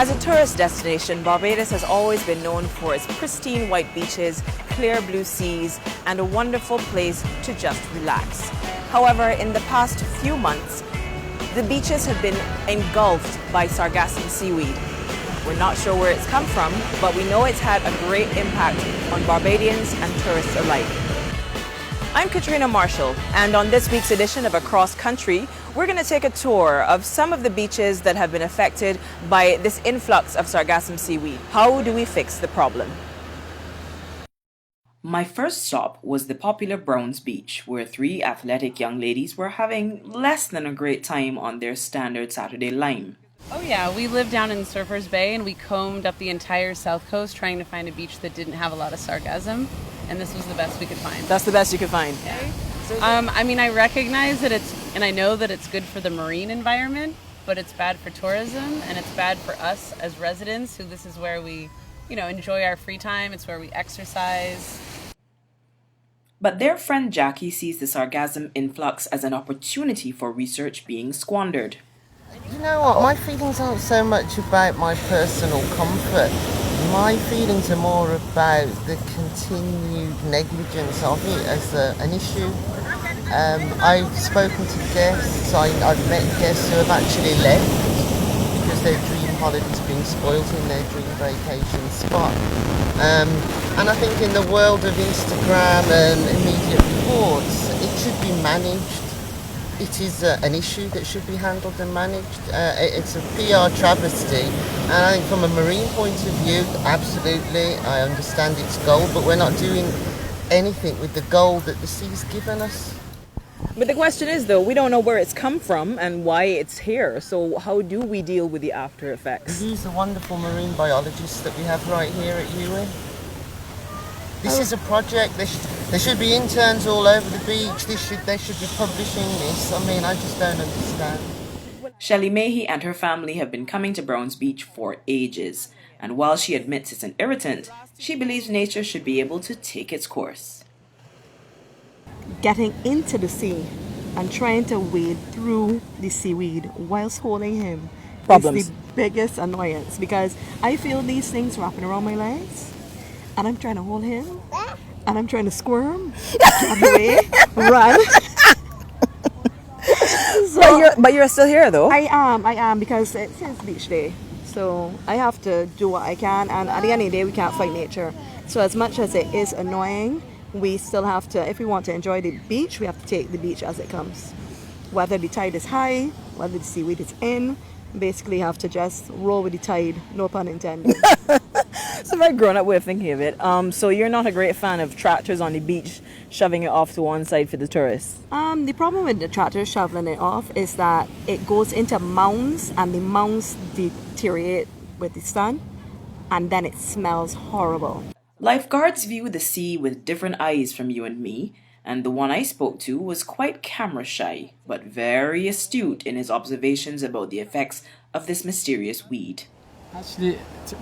As a tourist destination, Barbados has always been known for its pristine white beaches, clear blue seas, and a wonderful place to just relax. However, in the past few months, the beaches have been engulfed by Sargassum seaweed. We're not sure where it's come from, but we know it's had a great impact on Barbadians and tourists alike. I'm Katrina Marshall, and on this week's edition of Across Country, we're going to take a tour of some of the beaches that have been affected by this influx of Sargassum seaweed. How do we fix the problem? My first stop was the popular Browns Beach, where three athletic young ladies were having less than a great time on their standard Saturday lime. Oh yeah, we lived down in Surfers Bay and we combed up the entire south coast trying to find a beach that didn't have a lot of sargassum, and this was the best we could find. That's the best you could find? Okay. I recognize that and I know that it's good for the marine environment, but it's bad for tourism and it's bad for us as residents who this is where we, enjoy our free time. It's where we exercise. But their friend Jackie sees the sargassum influx as an opportunity for research being squandered. You know what, my feelings aren't so much about my personal comfort. My feelings are more about the continued negligence of it as an issue. I've spoken to guests, I've met guests who have actually left because their dream holiday's been spoilt in their dream vacation spot. And I think in the world of Instagram and immediate reports, it should be managed. It is an issue that should be handled and managed. It's a PR travesty, and I think from a marine point of view, absolutely, I understand its goal, but we're not doing anything with the goal that the sea's given us. But the question is, though, we don't know where it's come from and why it's here, so how do we deal with the after effects? We use the wonderful marine biologists that we have right here at UWI. This is a project. There should be interns all over the beach. They should be publishing this. I just don't understand. Shelley Mahey and her family have been coming to Browns Beach for ages, and while she admits it's an irritant, she believes nature should be able to take its course. Getting into the sea and trying to wade through the seaweed whilst holding him is the biggest annoyance, because I feel these things wrapping around my legs. And I'm trying to hold him, and I'm trying to squirm, get away, run. But you're still here, though. I am, because it's beach day. So I have to do what I can, and at the end of the day, we can't fight nature. So as much as it is annoying, we still have to, if we want to enjoy the beach, we have to take the beach as it comes. Whether the tide is high, whether the seaweed is in, basically have to just roll with the tide, no pun intended. It's a very grown-up way of thinking of it. So you're not a great fan of tractors on the beach shoving it off to one side for the tourists? The problem with the tractor shoveling it off is that it goes into mounds, and the mounds deteriorate with the sun, and then it smells horrible. Lifeguards view the sea with different eyes from you and me, and the one I spoke to was quite camera shy, but very astute in his observations about the effects of this mysterious weed. Actually,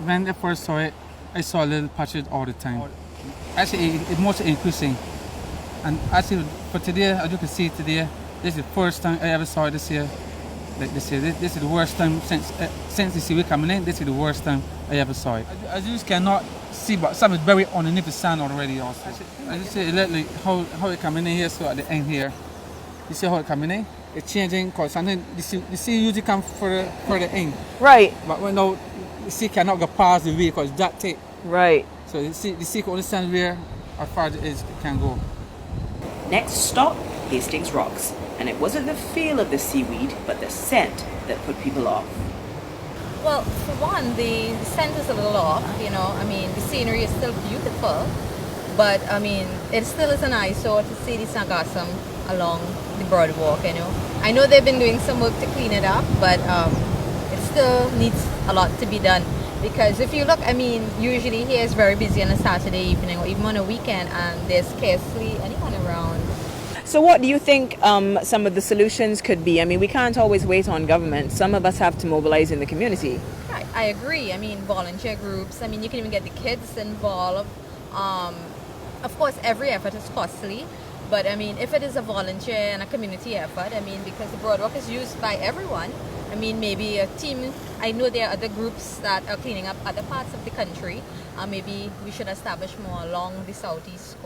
when I first saw it, I saw little patches all the time. Actually, it's mostly increasing. And actually, for today, as you can see today, this is the first time I ever saw it this year. Like this year, this is the worst time since the seaweed coming in. This is the worst time I ever saw it. As you cannot see, but some is buried underneath the sand already. Also, as you see, literally how it coming in here. So at the end here, you see how it coming in. It's changing because something the sea usually comes further in. Right. But when now the sea cannot go past the way because it's that thick. Right. So the sea can only stand where as far as it can go. Next stop, Hastings Rocks. And it wasn't the feel of the seaweed, but the scent that put people off. Well, for one, the scent is a little off, the scenery is still beautiful, but it still is an eyesore to see the sargassum along the boardwalk, I know they've been doing some work to clean it up, but it still needs a lot to be done. Because if you look, usually here is very busy on a Saturday evening or even on a weekend, and there's scarcely anyone around. So what do you think some of the solutions could be? We can't always wait on government. Some of us have to mobilize in the community. Right, I agree. Volunteer groups. You can even get the kids involved. Of course, every effort is costly, But I mean, if it is a volunteer and a community effort, I mean, because the boardwalk is used by everyone, I mean, maybe a team, I know there are other groups that are cleaning up other parts of the country. Maybe we should establish more along the southeast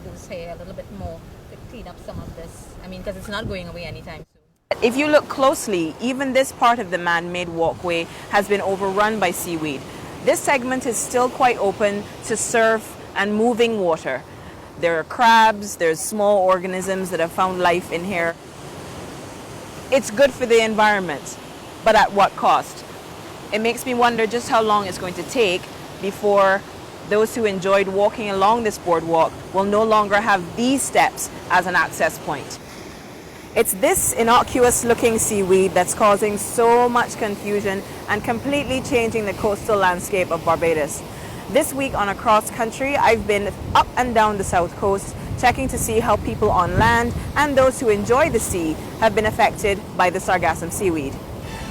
coast here, a little bit more to clean up some of this. I mean, because it's not going away anytime soon. If you look closely, even this part of the man-made walkway has been overrun by seaweed. This segment is still quite open to surf and moving water. There are crabs, there's small organisms that have found life in here. It's good for the environment, but at what cost? It makes me wonder just how long it's going to take before those who enjoyed walking along this boardwalk will no longer have these steps as an access point. It's this innocuous looking seaweed that's causing so much confusion and completely changing the coastal landscape of Barbados. This week on Across Country, I've been up and down the south coast, checking to see how people on land and those who enjoy the sea have been affected by the Sargassum seaweed.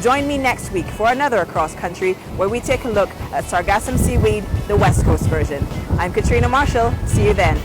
Join me next week for another Across Country where we take a look at Sargassum seaweed, the West Coast version. I'm Katrina Marshall. See you then.